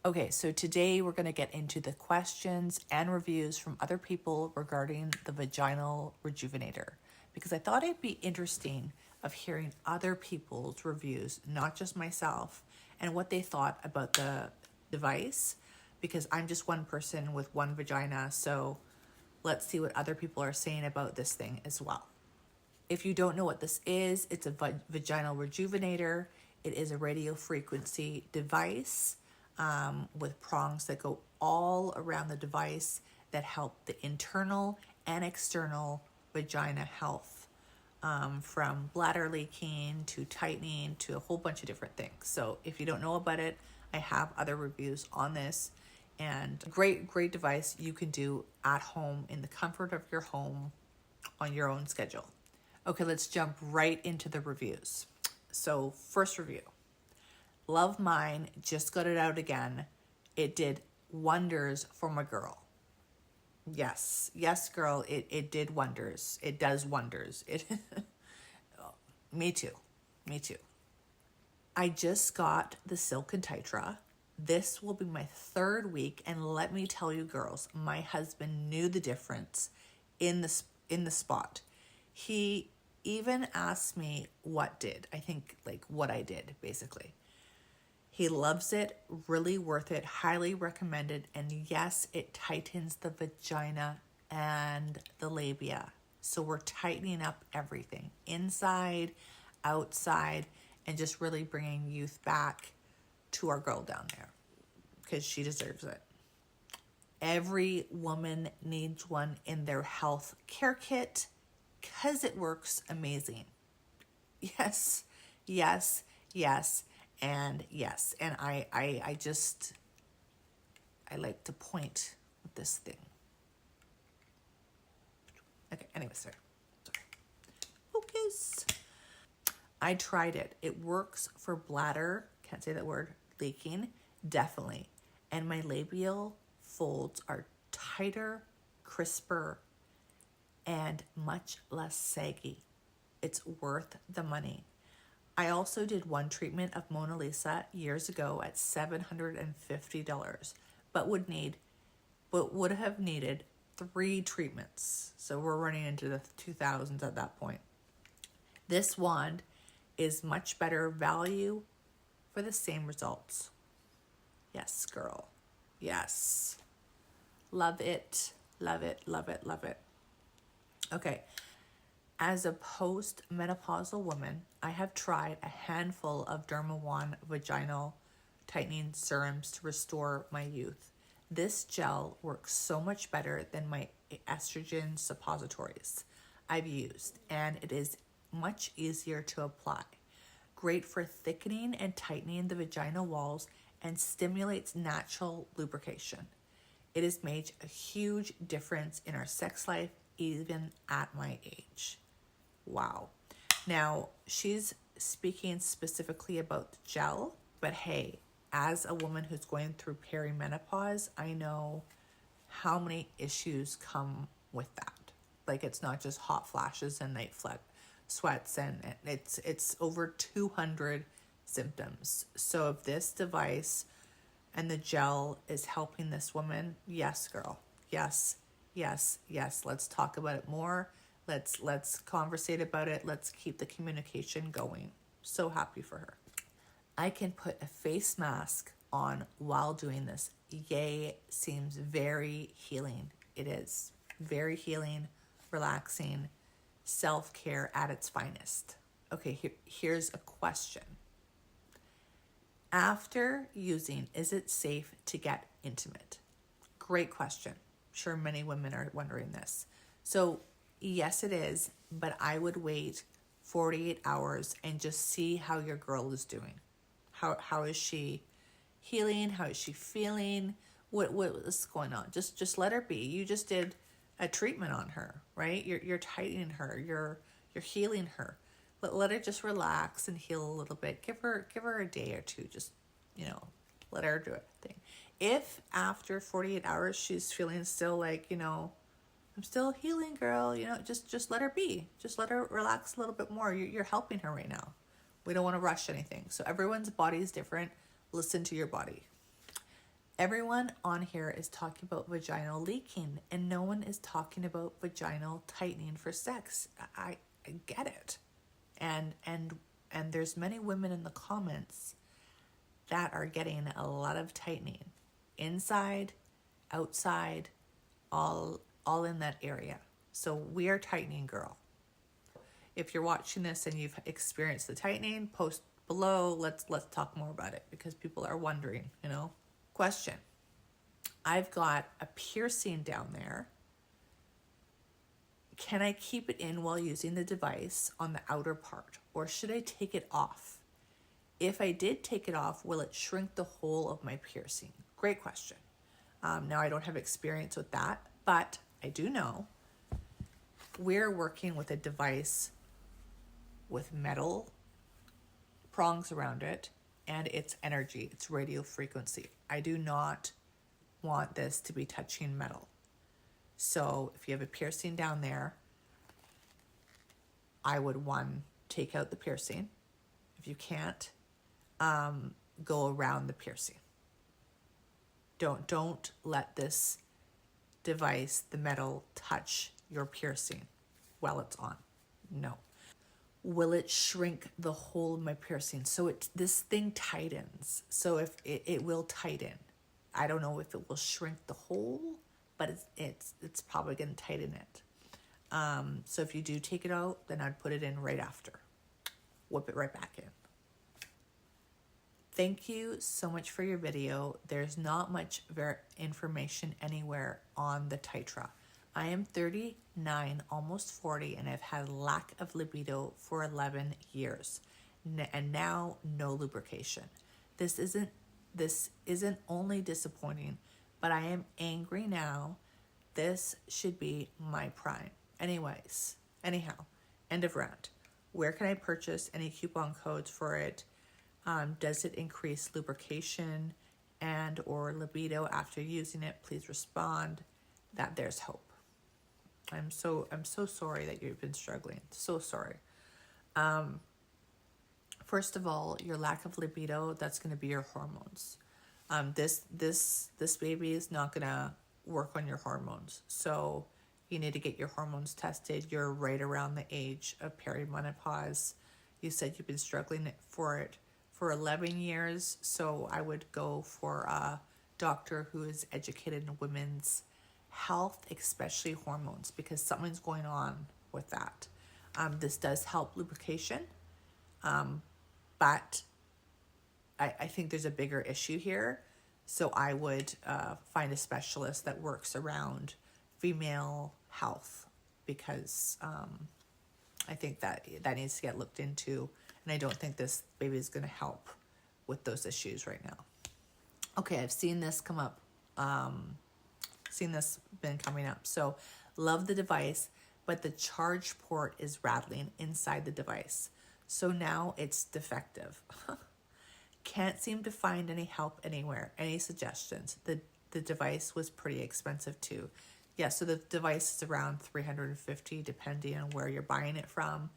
Okay, so today we're going to get into the questions and reviews from other people regarding the Vaginal Rejuvenator, because I thought it'd be interesting of hearing other people's reviews, not just myself, and what they thought about the device, because I'm just one person with one vagina, so let's see what other people are saying about this thing as well. If you don't know what this is, it's a vaginal rejuvenator. It is a radio frequency device with prongs that go all around the device that help the internal and external vagina health, from bladder leaking to tightening to a whole bunch of different things. So if you don't know about it, I have other reviews on this, and great device you can do at home in the comfort of your home on your own schedule. Okay, let's jump right into the reviews. So first review, love mine, just got it out again. It did wonders for my girl. Yes, girl, it did wonders. It does wonders. Me too. I just got the Silk'n Tightra. This will be my third week, and let me tell you girls, my husband knew the difference in the spot. He even asked me what did. I think like what I did, basically. He loves it, really worth it, highly recommended. And yes, it tightens the vagina and the labia. So we're tightening up everything, inside, outside, and just really bringing youth back to our girl down there, because she deserves it. Every woman needs one in their health care kit, because it works amazing. Yes, and yes. And I like to point with this thing. Okay, anyway, sorry. Focus. I tried it. It works for bladder, can't say that word, leaking, definitely. And my labial folds are tighter, crisper, and much less saggy. It's worth the money. I also did one treatment of Mona Lisa years ago at $750, but would have needed 3 treatments. So we're running into the 2000s at that point. This wand is much better value for the same results. Yes, girl. Yes. Love it. Okay. As a post-menopausal woman, I have tried a handful of Derma-One vaginal tightening serums to restore my youth. This gel works so much better than my estrogen suppositories I've used, and it is much easier to apply. Great for thickening and tightening the vaginal walls and stimulates natural lubrication. It has made a huge difference in our sex life, even at my age. Wow. Now, she's speaking specifically about the gel, but hey, as a woman who's going through perimenopause, I know how many issues come with that. Like, it's not just hot flashes and night sweats, and it's over 200 symptoms. So if this device and the gel is helping this woman, yes, girl. Yes. Let's talk about it more. Let's conversate about it. Let's keep the communication going. So happy for her. I can put a face mask on while doing this. Yay, seems very healing. It is very healing, relaxing, self-care at its finest. Okay, here's a question. After using, is it safe to get intimate? Great question. Sure, many women are wondering this. So yes, it is, but I would wait 48 hours and just see how your girl is doing. How is she healing? How is she feeling? What is going on? Just let her be. You just did a treatment on her, right? You're tightening her. You're healing her. Let her just relax and heal a little bit. Give her a day or two. Just, let her do a thing. If after 48 hours she's feeling still like, I'm still healing, girl, just let her be. Just let her relax a little bit more. You're helping her right now. We don't want to rush anything. So everyone's body is different. Listen to your body. Everyone on here is talking about vaginal leaking, and no one is talking about vaginal tightening for sex. I get it. And there's many women in the comments that are getting a lot of tightening inside, outside, all in that area. So we are tightening, girl. If you're watching this and you've experienced the tightening, post below. Let's talk more about it, because people are wondering, you know. Question. I've got a piercing down there. Can I keep it in while using the device on the outer part, or should I take it off? If I did take it off, will it shrink the hole of my piercing? Great question. Now, I don't have experience with that, but I do know we're working with a device with metal prongs around it, and it's energy, it's radio frequency. I do not want this to be touching metal. So if you have a piercing down there, I would, one, take out the piercing. If you can't, go around the piercing. Don't let this device, the metal, touch your piercing while it's on. No. Will it shrink the hole of my piercing? So this thing tightens. So if it will tighten. I don't know if it will shrink the hole, but it's probably going to tighten it. So if you do take it out, then I'd put it in right after. Whip it right back in. Thank you so much for your video. There's not much information anywhere on the Tightra. I am 39, almost 40, and I've had lack of libido for 11 years. And now no lubrication. This isn't only disappointing, but I am angry now. This should be my prime. Anyhow, end of rant. Where can I purchase any coupon codes for it? Does it increase lubrication and or libido after using it? Please respond that there's hope. I'm so sorry that you've been struggling. So sorry. First of all, your lack of libido, that's going to be your hormones. This baby is not going to work on your hormones. So you need to get your hormones tested. You're right around the age of perimenopause. You said you've been struggling for it for 11 years. So I would go for a doctor who is educated in women's health, especially hormones, because something's going on with that. This does help lubrication. But I think there's a bigger issue here. So I would find a specialist that works around female health, because I think that needs to get looked into. And I don't think this baby is going to help with those issues right now. Okay, I've seen this come up. Been coming up. So love the device, but the charge port is rattling inside the device. So now it's defective. Can't seem to find any help anywhere. Any suggestions? The device was pretty expensive too. Yeah, so the device is around $350 depending on where you're buying it from.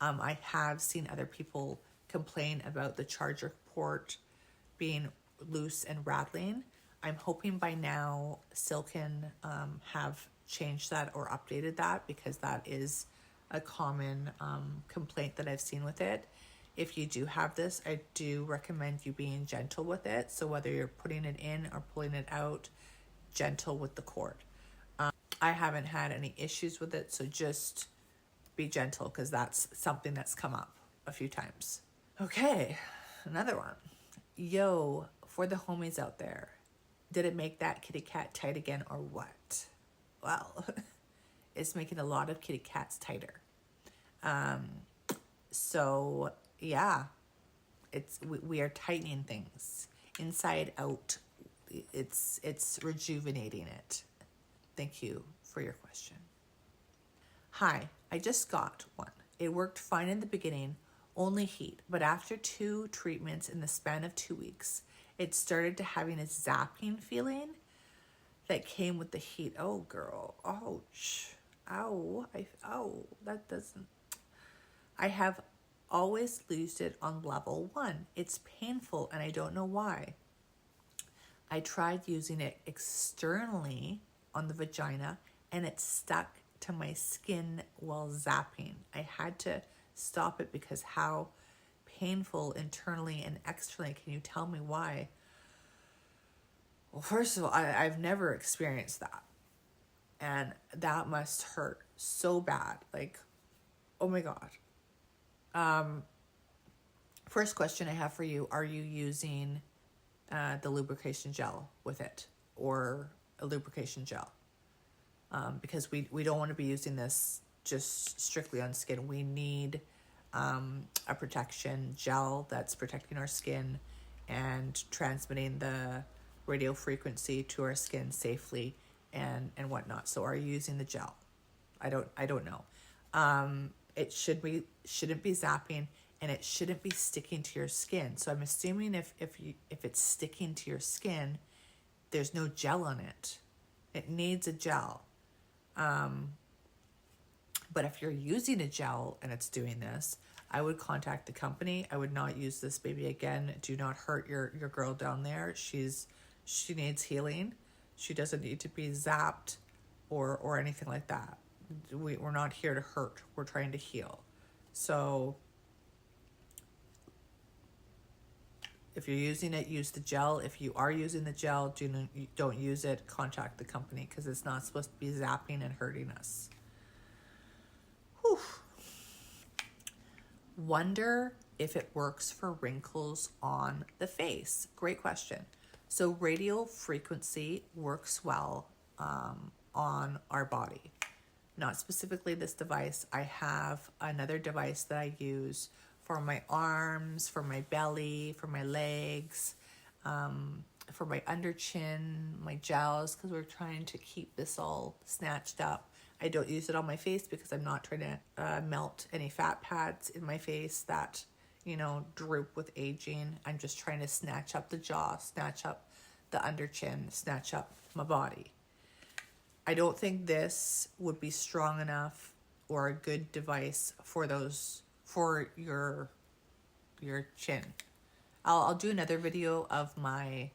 I have seen other people complain about the charger port being loose and rattling. I'm hoping by now Silk'n have changed that or updated that, because that is a common complaint that I've seen with it. If you do have this, I do recommend you being gentle with it. So whether you're putting it in or pulling it out, gentle with the cord. I haven't had any issues with it, so just be gentle, because that's something that's come up a few times. Okay, another one. Yo, for the homies out there, did it make that kitty cat tight again or what? Well, it's making a lot of kitty cats tighter. So yeah, we are tightening things inside out. It's rejuvenating it. Thank you for your question. Hi, I just got one. It worked fine in the beginning, only heat, but after 2 treatments in the span of 2 weeks, it started to having a zapping feeling that came with the heat. Oh, girl. Ouch. Ow. That doesn't. I have always used it on level 1. It's painful and I don't know why. I tried using it externally on the vagina and it stuck to my skin while zapping. I had to stop it because how painful internally and externally. Can you tell me why? Well, first of all, I've never experienced that. And that must hurt so bad. Like, oh my God. First question I have for you, are you using the lubrication gel with it or a lubrication gel? Because we don't want to be using this just strictly on skin. We need a protection gel that's protecting our skin and transmitting the radio frequency to our skin safely and whatnot. So are you using the gel? I don't know. It shouldn't be zapping, and it shouldn't be sticking to your skin. So I'm assuming if it's sticking to your skin, there's no gel on it. It needs a gel. But if you're using a gel and it's doing this, I would contact the company. I would not use this baby again. Do not hurt your girl down there. She needs healing. She doesn't need to be zapped or anything like that. We're not here to hurt. We're trying to heal. So if you're using it, use the gel. If you are using the gel, don't use it. Contact the company because it's not supposed to be zapping and hurting us. Whew. Wonder if it works for wrinkles on the face. Great question. So radio frequency works well on our body. Not specifically this device. I have another device that I use for my arms, for my belly, for my legs, for my under chin, my jowls, because we're trying to keep this all snatched up. I don't use it on my face because I'm not trying to melt any fat pads in my face that, droop with aging. I'm just trying to snatch up the jaw, snatch up the under chin, snatch up my body. I don't think this would be strong enough or a good device for your chin. I'll do another video of my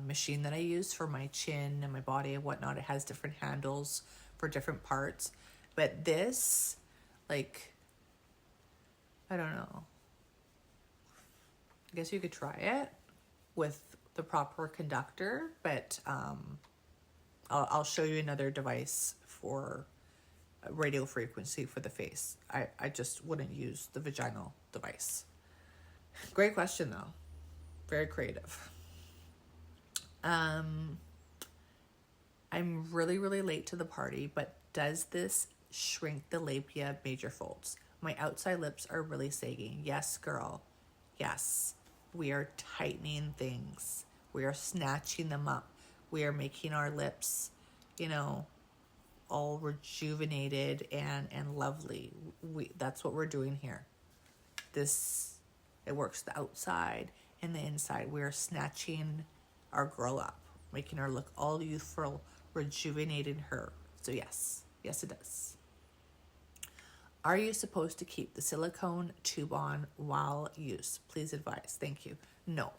machine that I use for my chin and my body and whatnot. It has different handles for different parts, but this, like, I don't know. I guess you could try it with the proper conductor, but I'll show you another device for radio frequency for the face. I just wouldn't use the vaginal device. Great question though. Very creative. I'm really, really late to the party, but does this shrink the labia major folds? My outside lips are really sagging. Yes, girl. Yes. We are tightening things. We are snatching them up. We are making our lips, all rejuvenated and lovely. That's what we're doing here. It works the outside and the inside. We are snatching our girl up, making her look all youthful, rejuvenating her. So yes, it does. Are you supposed to keep the silicone tube on while use? Please advise. Thank you. No.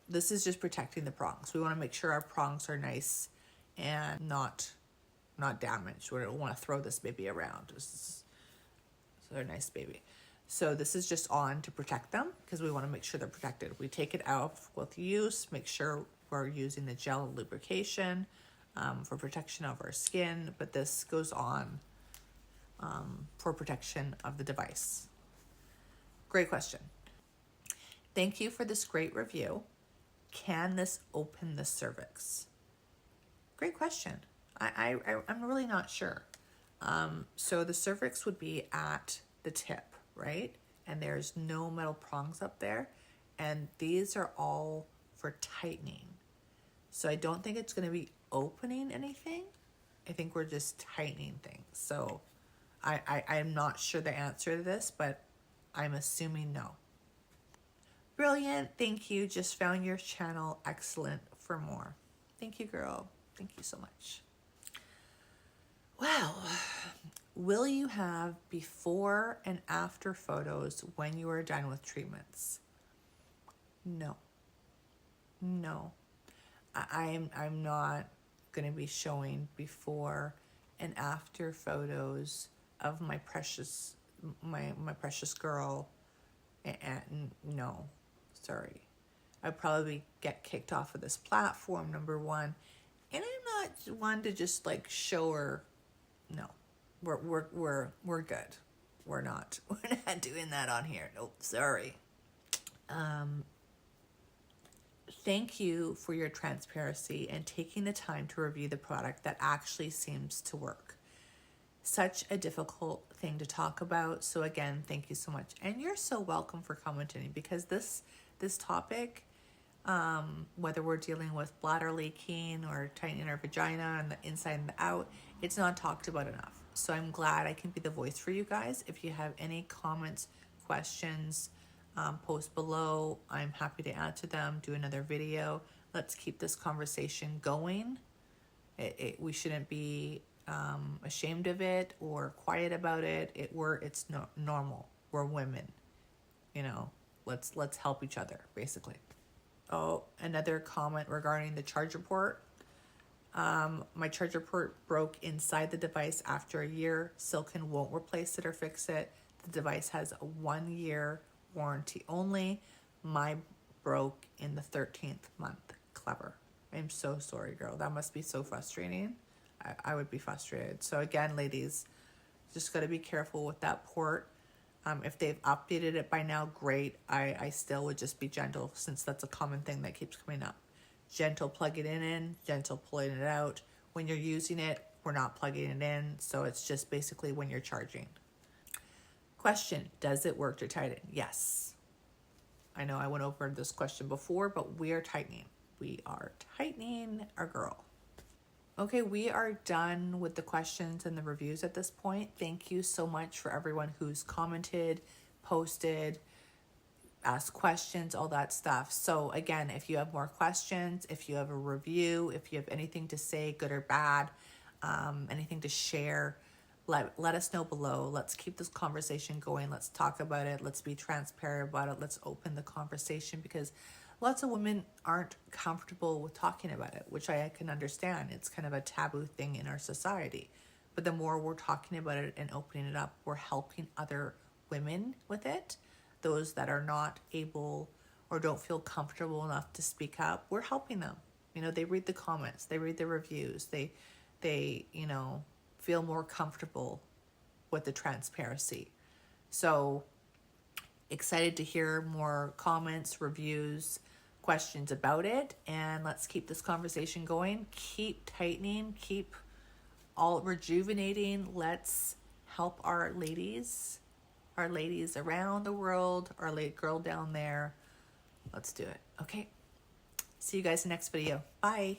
This is just protecting the prongs. We want to make sure our prongs are nice and not damaged. We don't want to throw this baby around. They're a nice baby. So this is just on to protect them because we want to make sure they're protected. We take it out with use, make sure we're using the gel lubrication for protection of our skin, but this goes on for protection of the device. Great question. Thank you for this great review. Can this open the cervix? Great question. I'm really not sure. So the cervix would be at the tip, right? And there's no metal prongs up there. And these are all for tightening. So I don't think it's going to be opening anything. I think we're just tightening things. So I'm not sure the answer to this, but I'm assuming no. Brilliant. Thank you. Just found your channel excellent for more. Thank you, girl. Thank you so much. Well, will you have before and after photos when you are done with treatments? No. No. I'm not going to be showing before and after photos of my precious girl. And no, sorry. I'd probably get kicked off of this platform, number one. And I'm not one to just like show her. No, we're good. We're not doing that on here. Nope, sorry. Thank you for your transparency and taking the time to review the product that actually seems to work. Such a difficult thing to talk about. So again, thank you so much. And you're so welcome for commenting, because this topic, whether we're dealing with bladder leaking or tightening our vagina and the inside and the out, it's not talked about enough. So I'm glad I can be the voice for you guys. If you have any comments, questions, post below. I'm happy to answer them, do another video. Let's keep this conversation going. We shouldn't be ashamed of it or quiet about it. It's normal. We're women, you know. Let's help each other, basically. Oh, another comment regarding the charger port. My charger port broke inside the device after a year. Silk'n won't replace it or fix it. The device has a 1 year warranty only. My broke in the 13th month. Clever. I'm so sorry, girl. That must be so frustrating. I would be frustrated. So again, ladies, just got to be careful with that port. If they've updated it by now, great. I still would just be gentle, since that's a common thing that keeps coming up. Gentle plugging it in, gentle pulling it out. When you're using it, we're not plugging it in. So it's just basically when you're charging. Question, does it work to tighten? Yes. I know I went over this question before, but we are tightening. We are tightening our girl. Okay, we are done with the questions and the reviews at this point. Thank you so much for everyone who's commented, posted, asked questions, all that stuff. So again, if you have more questions, if you have a review, if you have anything to say, good or bad, anything to share, let us know below. Let's keep this conversation going. Let's talk about it. Let's be transparent about it. Let's open the conversation, because lots of women aren't comfortable with talking about it, which I can understand. It's kind of a taboo thing in our society. But the more we're talking about it and opening it up, we're helping other women with it. Those that are not able or don't feel comfortable enough to speak up, we're helping them. You know, they read the comments, they read the reviews, they you know, feel more comfortable with the transparency. So excited to hear more comments, reviews, questions about it, and let's keep this conversation going. Keep tightening, keep all rejuvenating. Let's help our ladies around the world, our late girl down there. Let's do it. Okay. See you guys in the next video. Bye.